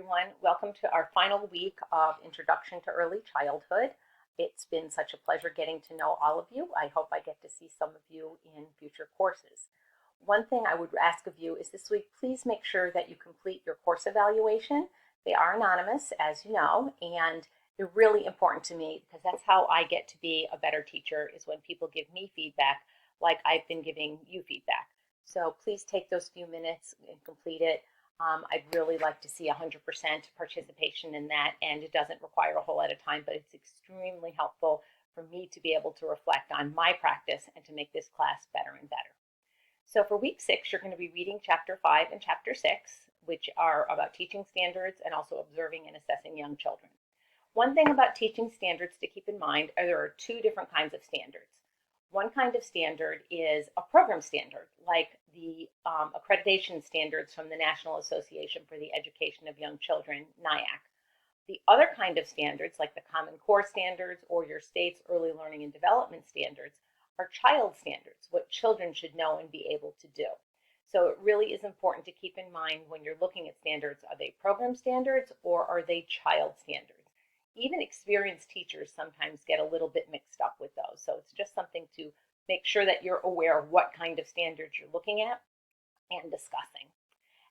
everyone. Welcome to our final week of Introduction to Early Childhood. It's been such a pleasure getting to know all of you. I hope I get to see some of you in future courses. One thing I would ask of you is this week, please make sure that you complete your course evaluation. They are anonymous, as you know, and they're really important to me because that's how I get to be a better teacher, is when people give me feedback like I've been giving you feedback. So please take those few minutes and complete it. I'd really like to see 100% participation in that, and it doesn't require a whole lot of time, but it's extremely helpful for me to be able to reflect on my practice and to make this class better and better. So for week 6, you're going to be reading chapter 5 and chapter 6, which are about teaching standards and also observing and assessing young children. One thing about teaching standards to keep in mind are there are 2 different kinds of standards. One kind of standard is a program standard, like the accreditation standards from the National Association for the Education of Young Children, NIAC. The other kind of standards, like the Common Core standards or your state's early learning and development standards, are child standards, what children should know and be able to do. So it really is important to keep in mind when you're looking at standards, are they program standards or are they child standards? Even experienced teachers sometimes get a little bit mixed up with those. So it's just something to make sure that you're aware of what kind of standards you're looking at and discussing.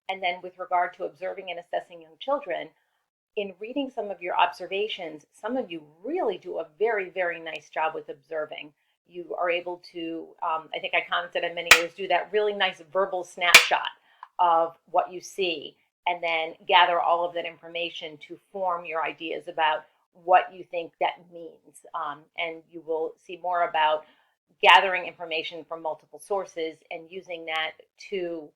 And then with regard to observing and assessing young children, in reading some of your observations, some of you really do a very, very nice job with observing. You are able to, I think I commented on many others, do that really nice verbal snapshot of what you see, and then gather all of that information to form your ideas about what you think that means. And you will see more about gathering information from multiple sources and using that to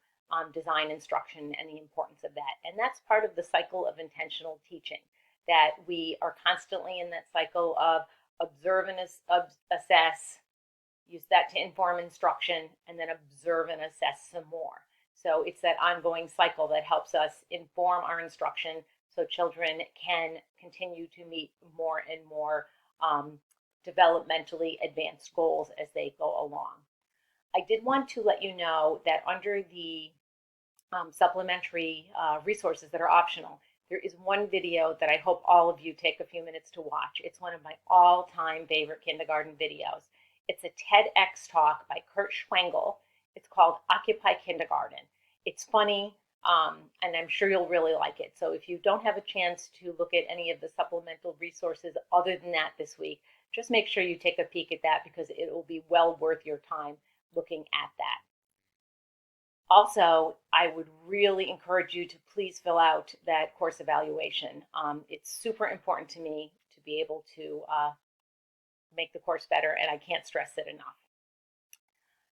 design instruction and the importance of that. And that's part of the cycle of intentional teaching, that we are constantly in that cycle of observe and assess, use that to inform instruction, and then observe and assess some more. So it's that ongoing cycle that helps us inform our instruction so children can continue to meet more and more developmentally advanced goals as they go along. I did want to let you know that under the supplementary resources that are optional, there is one video that I hope all of you take a few minutes to watch. It's one of my all-time favorite kindergarten videos. It's a TEDx talk by Kurt Schwengel. It's called Occupy Kindergarten. It's funny, and I'm sure you'll really like it. So if you don't have a chance to look at any of the supplemental resources other than that this week, just make sure you take a peek at that, because it will be well worth your time looking at that. Also, I would really encourage you to please fill out that course evaluation. It's super important to me to be able to make the course better, and I can't stress it enough.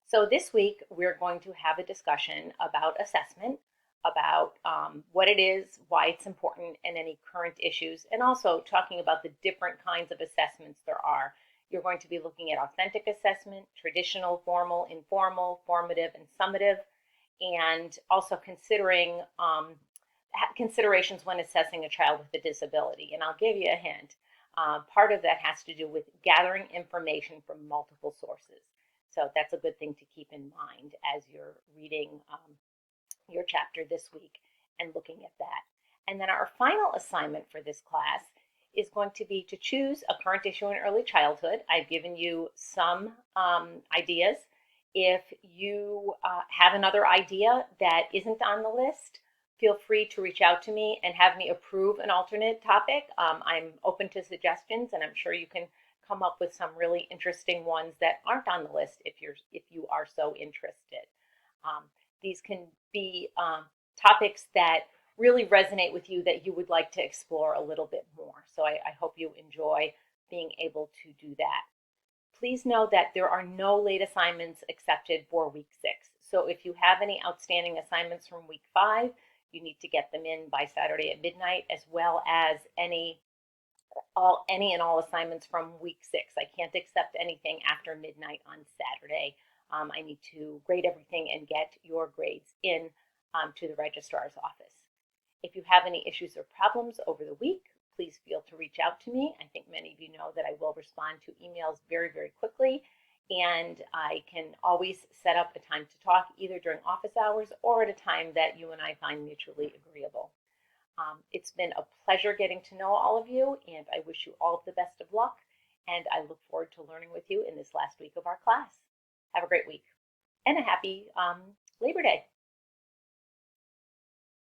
So this week, we're going to have a discussion about assessment, about what it is, why it's important, and any current issues, and also talking about the different kinds of assessments there are. You're going to be looking at authentic assessment, traditional, formal, informal, formative, and summative, and also considering considerations when assessing a child with a disability. And I'll give you a hint. Part of that has to do with gathering information from multiple sources. So that's a good thing to keep in mind as you're reading your chapter this week and looking at that. And then our final assignment for this class is going to be to choose a current issue in early childhood. I've given you some ideas. If you have another idea that isn't on the list, feel free to reach out to me and have me approve an alternate topic. I'm open to suggestions, and I'm sure you can come up with some really interesting ones that aren't on the list if you are so interested. These can be topics that really resonate with you, that you would like to explore a little bit more. So I hope you enjoy being able to do that. Please know that there are no late assignments accepted for week 6. So if you have any outstanding assignments from week 5, you need to get them in by Saturday at midnight, as well as any and all assignments from week 6. I can't accept anything after midnight on Saturday. I need to grade everything and get your grades in to the registrar's office. If you have any issues or problems over the week, please feel to reach out to me. I think many of you know that I will respond to emails very, very quickly, and I can always set up a time to talk either during office hours or at a time that you and I find mutually agreeable. It's been a pleasure getting to know all of you, and I wish you all the best of luck. And I look forward to learning with you in this last week of our class. Have a great week and a happy Labor Day.